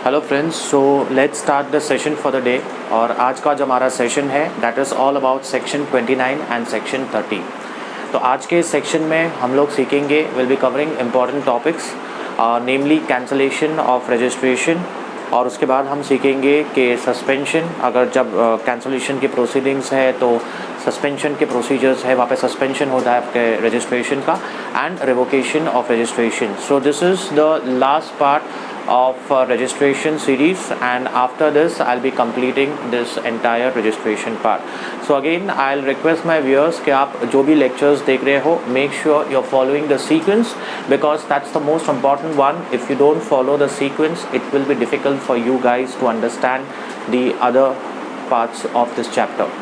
Hello friends, so let's start the session for the day. और आज का जो हमारा सेशन है that is all about section 29 and section 30। तो आज के इस सेक्शन में हम लोग सीखेंगे, will be covering important topics namely cancellation of registration. और उसके बाद हम सीखेंगे कि सस्पेंशन, अगर जब कैंसलेशन की प्रोसीडिंग्स है तो सस्पेंशन के प्रोसीजर्स है, वहाँ पे सस्पेंशन होता है आपके रजिस्ट्रेशन का, and revocation of registration. So this is the last part of registration series, and after this I'll be completing this entire registration part. So again I'll request my viewers कि आप जो भी lectures देख रहे हो, make sure you're following the sequence, because that's the most important one. If you don't follow the sequence, it will be difficult for you guys to understand the other parts of this chapter.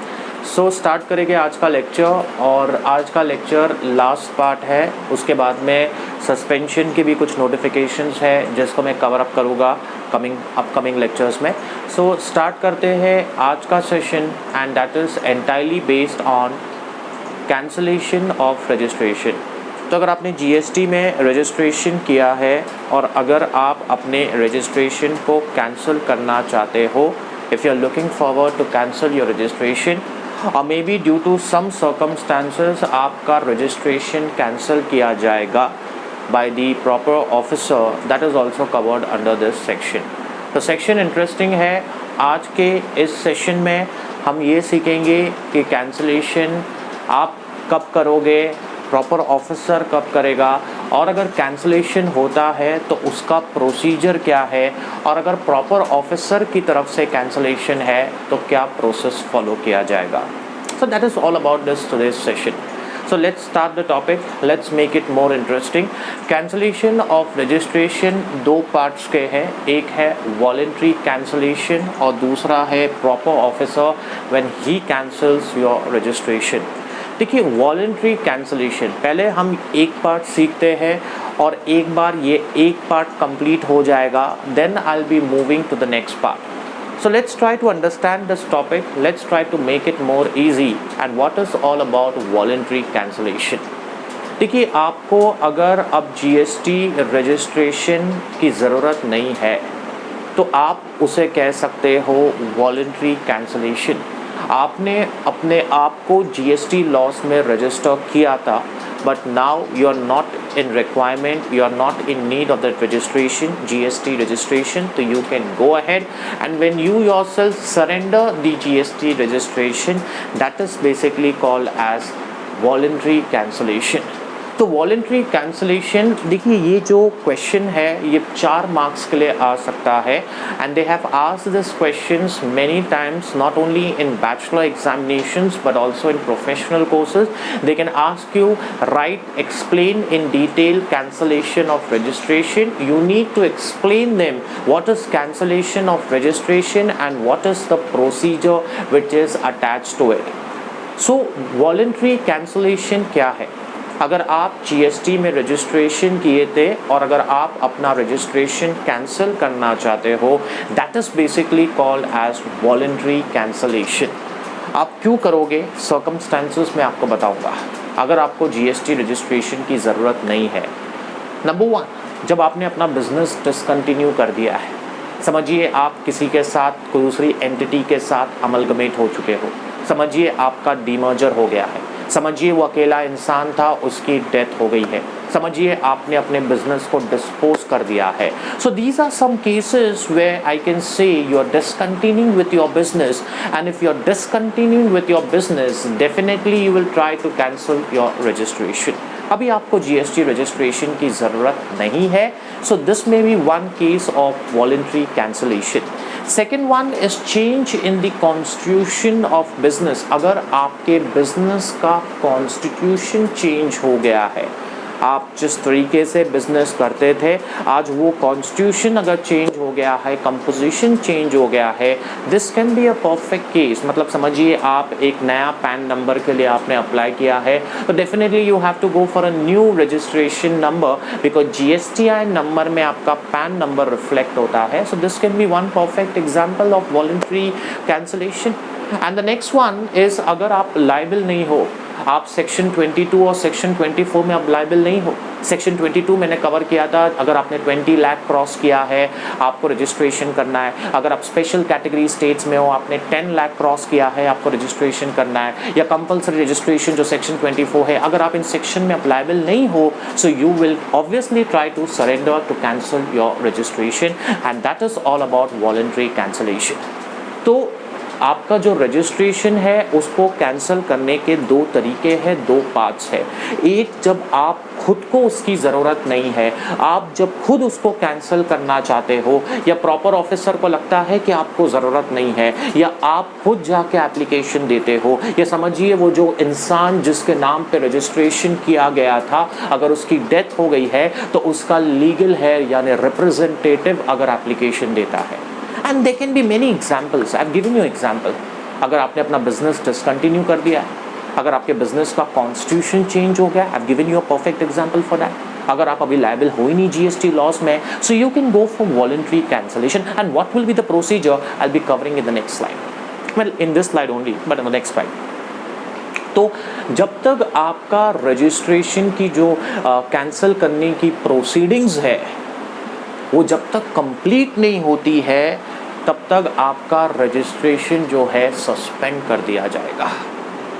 So start करेंगे आज का lecture, और आज का lecture last part है। उसके बाद में सस्पेंशन की भी कुछ नोटिफिकेशंस है जिसको मैं कवर अप करूँगा अपकमिंग लेक्चर्स में। सो स्टार्ट करते हैं आज का session, and that is entirely based on cancellation of registration. तो अगर आपने जीएसटी में रजिस्ट्रेशन किया है और अगर आप अपने रजिस्ट्रेशन को कैंसिल करना चाहते हो, if you are looking forward to cancel your registration, और may be due to some circumstances आपका रजिस्ट्रेशन कैंसिल किया जाएगा by the proper officer, that is also covered under this section. तो सेक्शन इंटरेस्टिंग है। आज के इस सेशन में हम ये सीखेंगे कि कैंसिलेशन आप कब करोगे, प्रॉपर ऑफिसर कब करेगा, और अगर कैंसिलेशन होता है तो उसका प्रोसीजर क्या है, और अगर प्रॉपर ऑफिसर की तरफ से कैंसिलेशन है तो क्या प्रोसेस फॉलो किया जाएगा। So that is all about this today's session. So let's start the topic, let's make it more interesting. Cancellation of registration दो पार्ट्स के हैं, एक है वॉलंटरी कैंसिलेशन और दूसरा है proper officer when he cancels your registration. देखिए, voluntary cancellation पहले हम एक पार्ट सीखते हैं, और एक बार ये एक पार्ट कंप्लीट हो जाएगा, then I will be moving to the next part. So let's try to understand this topic, let's try to make it more easy, and what is all about voluntary cancellation. देखिए, आपको अगर अब GST registration की ज़रूरत नहीं है तो आप उसे कह सकते हो वॉलंटरी कैंसिलेशन। आपने अपने आप को जीएसटी लॉस में रजिस्टर किया था, but now you are not in requirement, you are not in need of that registration, GST registration, तो you can go ahead and when you yourself surrender the GST registration, that is basically called as voluntary cancellation. तो voluntary cancellation, देखिए ये जो question है ये 4 marks के लिए आ सकता है, and they have asked this questions many times, not only in bachelor examinations but also in professional courses. They can ask you right explain in detail cancellation of registration. You need to explain them what is cancellation of registration and what is the procedure which is attached to it. So voluntary cancellation क्या है? अगर आप GST में registration किए थे और अगर आप अपना रजिस्ट्रेशन कैंसिल करना चाहते हो, that is basically called as voluntary cancellation. आप क्यों करोगे, सर्कमस्टांसेस में आपको बताऊंगा। अगर आपको जीएसटी रजिस्ट्रेशन की ज़रूरत नहीं है, नंबर 1, जब आपने अपना बिजनेस डिसकंटिन्यू कर दिया है, समझिए आप किसी के साथ, कोई दूसरी एंटिटी के साथ अमलगमेट हो चुके हो, समझिए आपका डीमर्जर हो गया है, समझिए वो अकेला इंसान था, उसकी डेथ हो गई है, समझिए आपने अपने बिजनेस को डिस्पोज कर दिया है। So these are some cases where I can say you are discontinuing with your business, and if you are discontinuing with your business, definitely you will try to cancel your registration. अभी आपको GST registration की ज़रूरत नहीं है, so this may be one case of voluntary cancellation. Second one is change in the constitution of business. अगर आपके business का constitution change हो गया है, आप जिस तरीके से बिजनेस करते थे, आज वो कॉन्स्टिट्यूशन अगर चेंज हो गया है, कंपोजिशन चेंज हो गया है, this can be a perfect case. मतलब समझिए आप एक नया पैन नंबर के लिए आपने अप्लाई किया है, तो definitely you have to go for a new registration number, because GSTIN number में आपका पैन नंबर रिफ्लेक्ट होता है। So this can be one perfect example of voluntary cancellation. And the next one is, अगर आप liable नहीं हो, आप section 22 और सेक्शन 24 में अब लायबल नहीं हो, सेक्शन 22 मैंने कवर किया था, अगर आपने 20 लाख क्रॉस किया है आपको रजिस्ट्रेशन करना है। अगर आप स्पेशल कैटेगरी स्टेट्स में हो, आपने 10 लाख क्रॉस किया है आपको रजिस्ट्रेशन करना है। या कंपलसरी रजिस्ट्रेशन जो सेक्शन 24 है, अगर आप इन सेक्शन में अप्लाइबल नहीं हो, so you will obviously try to surrender to cancel your registration and that is all about voluntary cancellation. तो आपका जो रजिस्ट्रेशन है उसको कैंसिल करने के दो तरीके हैं, दो पार्ट्स है। एक, जब आप खुद को उसकी ज़रूरत नहीं है, आप जब खुद उसको कैंसिल करना चाहते हो या प्रॉपर ऑफिसर को लगता है कि आपको ज़रूरत नहीं है, या आप खुद जाके एप्लीकेशन देते हो, या समझिए वो जो इंसान जिसके नाम पे रजिस्ट्रेशन किया गया था अगर उसकी डेथ हो गई है तो उसका लीगल है यानी रिप्रेजेंटेटिव अगर एप्लीकेशन देता है। And there can be many examples. I've given you example. अगर आपने अपना बिजनेस डिसकंटिन्यू कर दिया है, अगर आपके बिजनेस का कॉन्स्टिट्यूशन चेंज हो गया, I've given you a perfect example for that. अगर आप अभी लायबल हो ही नहीं जीएसटी लॉस में, so you can go for voluntary cancellation. And what will be the procedure? I'll be covering in the next slide. Well, in this slide only, but in the next slide. तो जब तक आपका registration की जो cancel करने की proceedings है वो जब तक कंप्लीट नहीं होती है तब तक आपका रजिस्ट्रेशन जो है सस्पेंड कर दिया जाएगा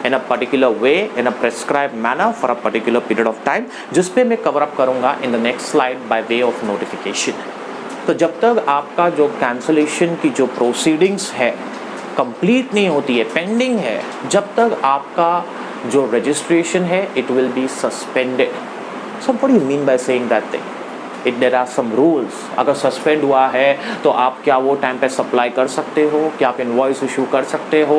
in a particular way, in a prescribe manner for a particular period of time, जिस पे मैं कवर अप करूंगा in the next slide by way of notification. तो जब तक आपका जो कैंसलेशन की जो प्रोसीडिंग्स है कंप्लीट नहीं होती है, पेंडिंग है, जब तक आपका जो रजिस्ट्रेशन है it will be suspended. So what do you mean by saying that thing? There are some rules. अगर सस्पेंड हुआ है तो आप क्या वो टाइम पे सप्लाई कर सकते हो? क्या आप इनवॉइस इशू कर सकते हो?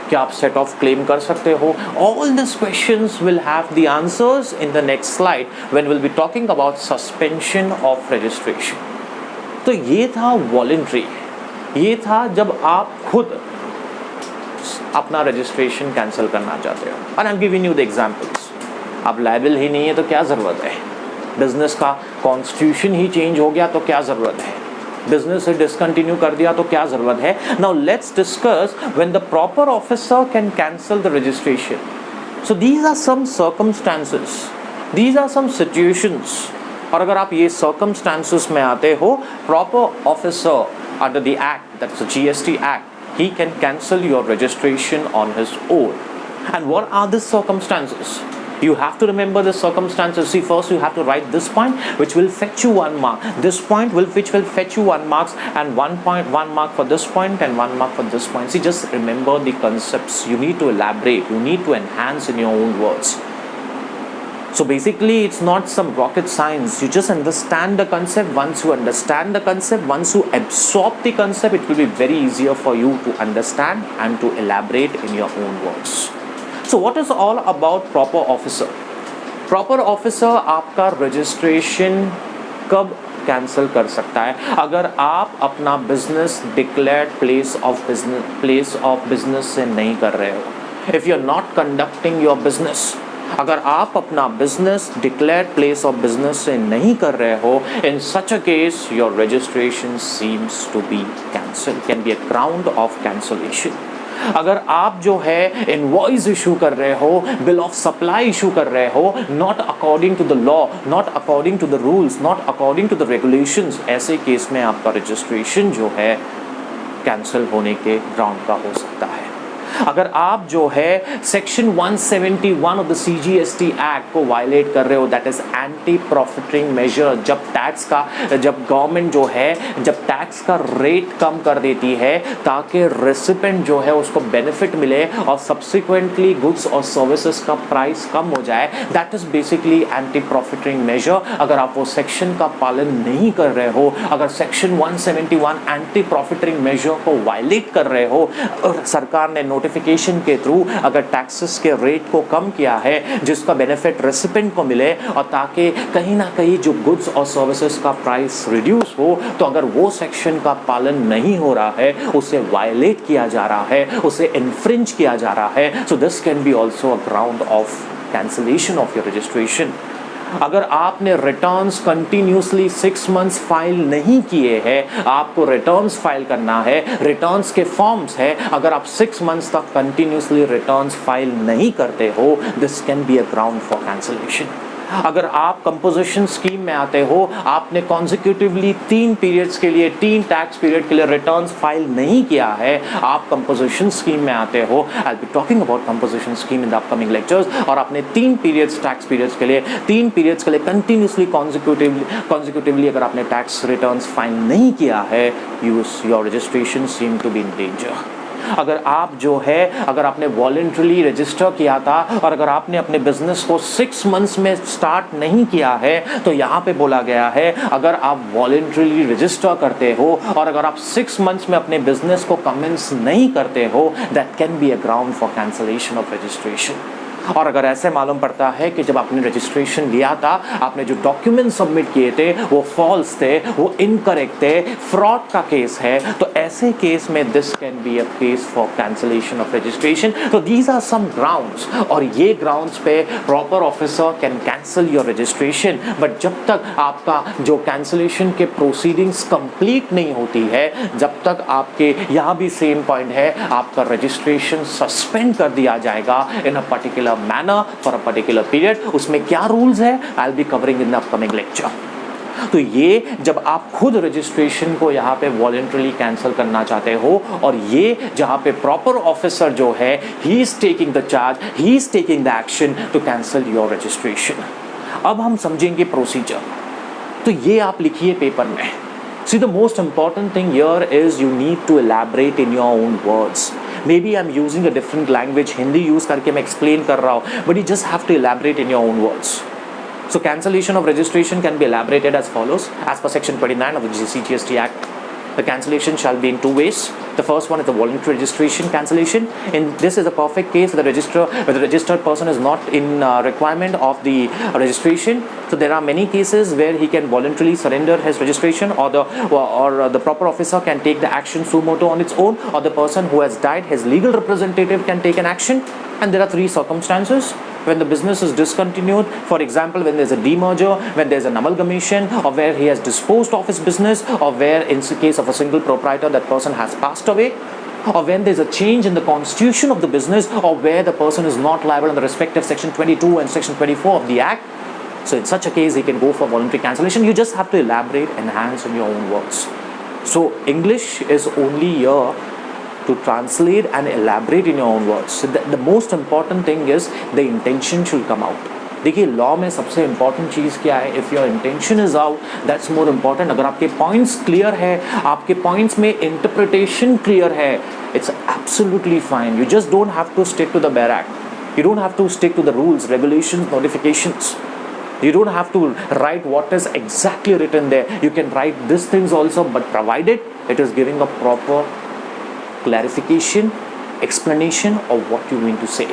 क्या आप सेट ऑफ क्लेम कर सकते हो? All this questions will have the answers in the next slide when will be talking about suspension of registration. तो ये था वॉलंटरी, ये था जब आप खुद अपना रजिस्ट्रेशन कैंसिल करना चाहते हो। And I am giving you the examples. अब लायबल ही नहीं है तो क्या ज़रूरत है? बिजनेस का कॉन्स्टिट्यूशन ही चेंज हो गया तो क्या ज़रूरत है? बिजनेस से डिसकंटिन्यू कर दिया तो क्या ज़रूरत है? Now let's discuss when the proper officer can cancel the registration. So these are some circumstances, these are some situations. और अगर आप ये सर्कमस्टांसेस में आते हो, proper officer under the act, that's the GST act, he can cancel your registration on his own. And what are the circumstances? You have to remember the circumstances. See, first you have to write this point which will fetch you 1 mark, this point which will fetch you 1 mark, and 1 mark for this point and 1 mark for this point. See, just remember the concepts. You need to elaborate, you need to enhance in your own words. So basically it's not some rocket science. You just understand the concept. Once you understand the concept, once you absorb the concept, it will be very easier for you to understand and to elaborate in your own words. So what is all about proper officer? Proper officer आपका registration कब cancel कर सकता है? अगर आप अपना business declared place of business से नहीं कर रहे हो। If you're not conducting your business, अगर आप अपना business declared place of business से नहीं कर रहे हो, in such a case your registration seems to be cancel, can be a ground of cancellation. अगर आप जो है इनवॉइस इशू कर रहे हो, बिल ऑफ सप्लाई इशू कर रहे हो, not according to the law, not according to the rules, not according to the regulations, ऐसे केस में आपका रजिस्ट्रेशन जो है कैंसिल होने के ग्राउंड का हो सकता है। अगर आप जो है section 171 of the CGST act को वायलेट कर रहे हो, that is anti profiting measure, जब गवर्नमेंट जो है जब टैक्स का रेट कम कर देती है ताकि रेसिपेंट जो है उसको बेनिफिट मिले और सब्सिक्वेंटली गुड्स और सर्विसेज का प्राइस कम हो जाए, that is basically anti profiting measure. अगर आप वो सेक्शन का पालन नहीं कर रहे हो, अगर सेक्शन 171 एंटी प्रॉफिटिंग मेजर को वायलेट कर रहे हो, सरकार ने नोटिफिकेशन के थ्रू अगर टैक्सेस के रेट को कम किया है जिसका बेनिफिट रेसिपेंट को मिले और ताकि कहीं ना कहीं जो गुड्स और सर्विसेज का प्राइस रिड्यूस हो, तो अगर वो सेक्शन का पालन नहीं हो रहा है, उसे वायलेट किया जा रहा है, उसे इन्फ्रिंज किया जा रहा है, so this can B also a ground of cancellation of your registration. अगर आपने रिटर्न्स कंटिन्यूसली 6 मंथ्स फाइल नहीं किए हैं, आपको रिटर्न्स फाइल करना है, रिटर्न्स के फॉर्म्स है, अगर आप 6 मंथ्स तक कंटिन्यूसली रिटर्न्स फाइल नहीं करते हो, this can be a ground for cancellation. अगर आप कंपोजिशन स्कीम में आते हो, आपने कॉन्जिक्यूटिवली 3 पीरियड्स के लिए, 3 टैक्स पीरियड के लिए रिटर्न्स फाइल नहीं किया है, आप कंपोजिशन स्कीम में आते हो, आई will be talking about composition scheme in the upcoming lectures, और आपने 3 पीरियड्स टैक्स पीरियड्स के लिए, 3 पीरियड्स के लिए कंटिन्यूसली कॉन्जिक्यूटिवली अगर आपने टैक्स रिटर्न्स फाइल नहीं किया है, your registration seem to be in danger. अगर आप जो है, अगर आपने वॉलंटरली रजिस्टर किया था और अगर आपने अपने बिजनेस को 6 मंथ्स में स्टार्ट नहीं किया है, तो यहाँ पे बोला गया है अगर आप वॉलंटरली रजिस्टर करते हो और अगर आप 6 मंथ्स में अपने बिजनेस को कमेंस नहीं करते हो, that can be a ground for cancellation of registration. और अगर ऐसे मालूम पड़ता है कि जब आपने रजिस्ट्रेशन लिया था, आपने जो डॉक्यूमेंट सबमिट किए थे वो फॉल्स थे, वो इनकरेक्ट थे, फ्रॉड का केस है, तो ऐसे केस में this can be a case for cancellation of registration. तो दीज आर सम ग्राउंड्स, और ये ग्राउंड्स पे proper officer can cancel your registration. But जब तक आपका जो कैंसलेशन के प्रोसीडिंग्स कंप्लीट नहीं होती है, जब तक आपके यहाँ भी सेम पॉइंट है, आपका रजिस्ट्रेशन सस्पेंड कर दिया जाएगा in a particular manner for a particular period। उसमें क्या रूल्स है, I'll be covering in the upcoming lecture। तो ये जब आप खुद रजिस्ट्रेशन को यहाँ पे वॉलंटरली कैंसिल करना चाहते हो, और ये जहाँ पे प्रॉपर ऑफिसर जो है, he is taking the charge, he is taking the action to cancel your registration। अब हम समझेंगे प्रोसीजर। तो ये आप लिखिए पेपर में। See, the most important thing here is you need to elaborate in your own words। Maybe I'm using a different language, Hindi use करके मैं explain कर रहा हूँ, but you just have to elaborate in your own words। So cancellation of registration can be elaborated as follows, as per section 29 of the CGST Act। The cancellation shall be in 2 ways. The first one is the voluntary registration cancellation. In this is a perfect case where the registered person is not in requirement of the registration. So there are many cases where he can voluntarily surrender his registration, or the proper officer can take the action suo motu on its own, or the person who has died, his legal representative can take an action. And there are 3 circumstances when the business is discontinued. For example, when there's a demerger, when there's an amalgamation, or where he has disposed of his business, or where in the case of a single proprietor that person has passed away, or when there's a change in the constitution of the business, or where the person is not liable in the respective section 22 and section 24 of the Act. So in such a case, he can go for voluntary cancellation. You just have to elaborate, enhance in your own words. So English is only here to translate and elaborate in your own words. So the most important thing is the intention should come out. देखिए law में सबसे important चीज़ क्या है, if your intention is out, that's more important. अगर आपके points clear है, आपके पॉइंट्स में इंटरप्रिटेशन क्लियर है, it's absolutely fine. You just don't have to stick to the bare act, you don't have to stick to the rules, regulations, notifications. You don't have to write what is exactly written there. You can write these things also, but provided it is giving a proper clarification, explanation of what you mean to say।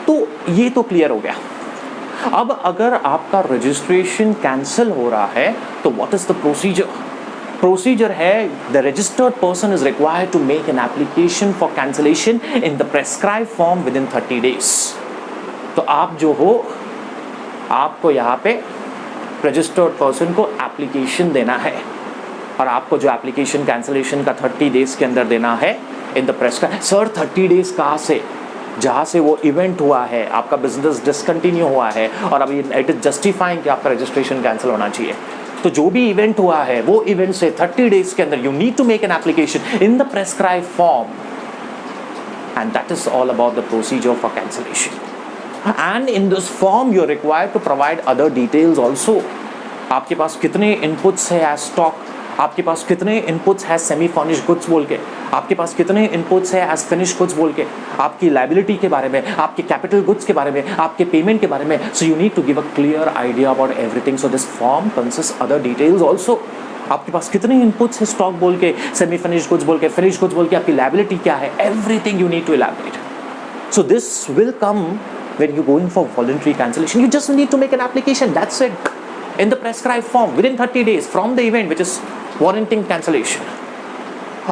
तो ये तो clear हो गया। अब अगर आपका registration cancel हो रहा है, तो what is the procedure? Procedure है, the registered person is required to make an application for cancellation in the prescribe form within 30 days। तो आप जो हो, आपको यहाँ पे रजिस्टर्ड पर्सन को एप्लीकेशन देना है, और आपको जो एप्लीकेशन कैंसिलेशन का 30 days के अंदर देना है इन द प्रेस्क्राइब। सर 30 days कहाँ से? जहाँ से वो इवेंट हुआ है, आपका बिजनेस डिसकंटिन्यू हुआ है और अभी इट इज जस्टिफाइंग कि आपका रजिस्ट्रेशन कैंसिल होना चाहिए, तो जो भी इवेंट हुआ है वो इवेंट से 30 days के अंदर you need to make an application in the prescribe form, and that is all about the procedure for cancellation. And in this form you are required to provide other details also। आपके पास कितने inputs है as stock, आपके पास कितने inputs है semi furnished goods बोल के, आपके पास कितने इनपुट्स है एज फिनिश्ड गुड्स बोल के, आपकी लायबिलिटी के बारे में, आपके कैपिटल गुड्स के बारे में, आपके पेमेंट के बारे में। So you need to give a clear idea about everything. So this form consist other details also. आपके पास कितने इनपुट्स है स्टॉक बोल के, सेमी फिनिश्ड गुड्स बोल के, फिनिश्ड गुड्स बोल के, आपकी लायबिलिटी क्या है, everything you need to elaborate. So this will come when you're going for voluntary cancellation. You just need to make an application, that's it, in the prescribed form within 30 days from the event which is warranting cancellation।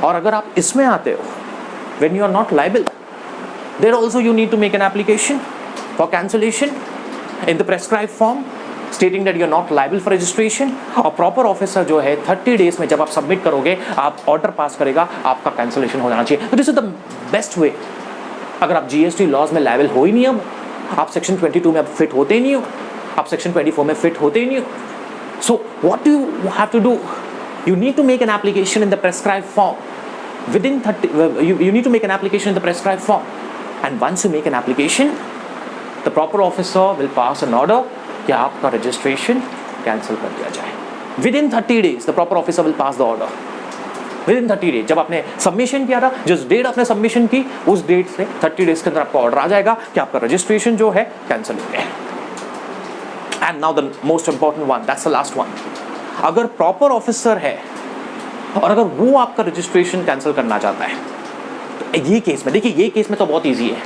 और अगर आप इसमें आते हो, when you are not liable, there also you need to make an application for cancellation in the prescribed form stating that you are not liable for registration। और proper officer जो है 30 days में जब आप सबमिट करोगे, आप order pass करेगा, आपका कैंसिलेशन हो जाना चाहिए। तो this is the best way. अगर आप GST लॉज में लायबल हो ही नहीं, अब आप सेक्शन 22 में अब फिट होते ही नहीं हो, आप सेक्शन 24 में फिट होते ही नहीं हो. So what do you have to do? You need to make an application in the prescribed form. Within 30, you need to make an application in the prescribed form. And once you make an application, the proper officer will pass an order कि आपका registration cancel कर दिया जाए. Within 30 days, the proper officer will pass the order. Within 30 days, जब आपने submission किया था, जिस डेट आपने सबमिशन की, उस डेट से 30 डेज के अंदर आपका ऑर्डर आ जाएगा कि आपका रजिस्ट्रेशन जो है कैंसिल हो गया. And now the most important one, that's the last one. अगर प्रॉपर ऑफिसर है और अगर वो आपका रजिस्ट्रेशन कैंसिल करना चाहता है, तो ये केस में देखिए, ये केस में तो बहुत ईजी है.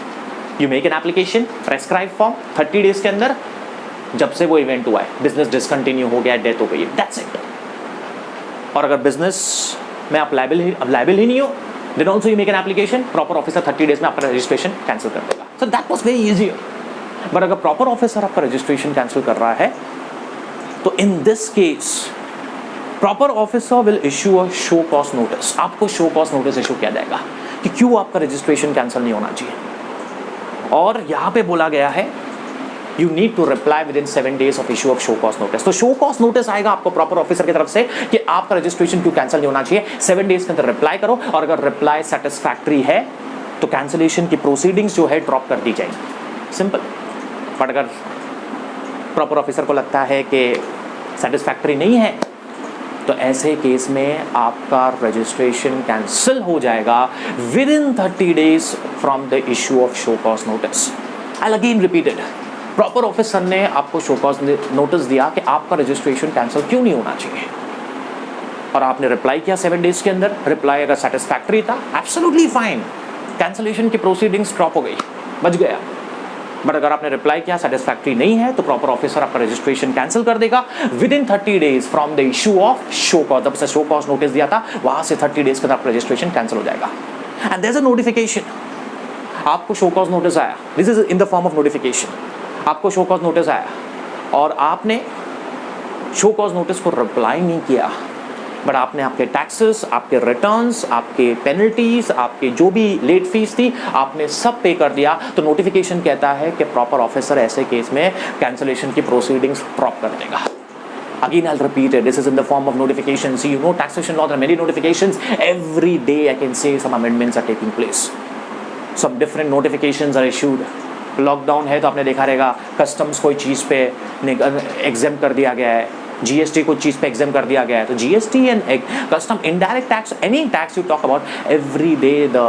You make an application, prescribe form, 30 days के अंदर जब से वो इवेंट हुआ है, बिजनेस डिसकंटिन्यू हो गया, डेथ हो गई, दैट्स इट. और अगर बिजनेस में आप लायबल ही नहीं हो, then also you make an application, proper officer 30 days में आपका रजिस्ट्रेशन कैंसिल कर देगा. So that was very easy. But अगर प्रॉपर ऑफिसर आपका रजिस्ट्रेशन कैंसिल कर रहा है, तो in this case proper officer will issue a show cause notice. आपको शो कॉज नोटिस इशू किया जाएगा कि क्यों आपका रजिस्ट्रेशन कैंसिल नहीं होना चाहिए. और यहाँ पे बोला गया है you need to reply within 7 days of issue of show cause notice. तो show cause notice आएगा आपको प्रॉपर ऑफिसर की तरफ से कि आपका रजिस्ट्रेशन क्यों कैंसिल नहीं होना चाहिए. 7 डेज के अंदर रिप्लाई करो, और अगर रिप्लाई सेटिस्फैक्ट्री है तो कैंसिलेशन की प्रोसीडिंग्स जो है ड्रॉप कर दी जाएगी. सिंपल. बट अगर प्रॉपर ऑफिसर को लगता है कि सेटिस्फैक्ट्री नहीं है, तो ऐसे केस में आपका रजिस्ट्रेशन कैंसिल हो जाएगा with in 30 days from the issue of show cause notice. I again repeated, proper officer ने आपको शो कॉज नोटिस दिया कि आपका रजिस्ट्रेशन कैंसिल क्यों नहीं होना चाहिए, और आपने रिप्लाई किया 7 डेज के अंदर. रिप्लाई अगर सेटिस्फैक्ट्री था, एब्सोल्युटली फाइन, कैंसिलेशन की प्रोसीडिंग्स ड्रॉप हो गई, बच गया. बट अगर आपने रिप्लाई किया सेटिस्फैक्ट्री नहीं है, तो प्रॉपर ऑफिसर आपका रजिस्ट्रेशन कैंसिल कर देगा with in 30 days from the issue of show cause. जब से शो कॉज नोटिस दिया था, वहां से 30 डेज के अंदर आपका रजिस्ट्रेशन कैंसिल हो जाएगा. And there is a notification. आपको शो कॉज नोटिस आया, this is in the form of notification. आपको शो कॉज नोटिस आया और आपने शो कॉज नोटिस को रिप्लाई नहीं किया, बट आपने आपके टैक्सेस, आपके रिटर्न्स, आपके पेनल्टीज, आपके जो भी लेट फीस थी, आपने सब पे कर दिया. तो नोटिफिकेशन कहता है कि प्रॉपर ऑफिसर ऐसे केस में कैंसिलेशन की प्रोसीडिंग्स ड्रॉप कर देगा. Again, I'll repeat it. This is in the form of notification. See, you know, taxation law, there are many notifications. Every day, I can say some amendments are taking place. Some different notifications are issued. Lockdown है तो आपने देखा रहेगा, customs कोई चीज़ पे exam कर दिया गया है, जीएसटी कोई चीज़ पे एग्जाम कर दिया गया है. तो GST and custom, indirect tax, any tax you talk about, every day the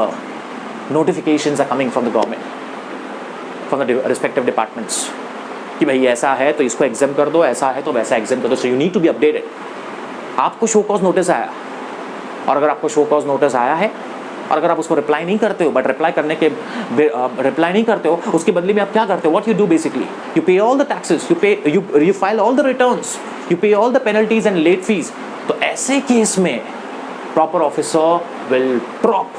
notifications are coming from the government, from the respective departments, कि भाई ऐसा है तो इसको एग्जाम कर दो, ऐसा है तो वैसा एग्जाम कर दो. So you need to be updated. आपको शो कॉज नोटिस आया, और अगर आपको शो कॉज नोटिस आया है और अगर आप उसको रिप्लाई नहीं करते हो, बट रिप्लाई नहीं करते हो, उसके बदले में आप क्या करते हो? What you do basically, you pay all the taxes, you file all the returns, you pay all the penalties and late fees. तो ऐसे केस में proper officer will drop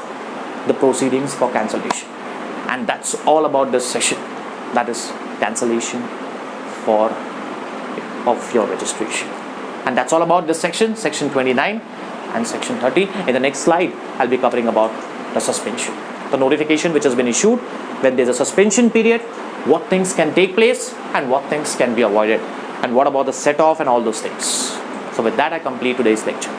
the proceedings for cancellation. And that's all about this session, that is cancellation for of your registration. And that's all about this section, section 29 and section 30. In the next slide, I'll be covering about the suspension, the notification which has been issued when there's a suspension period, what things can take place and what things can be avoided, and what about the set off and all those things. So with that, I complete today's lecture.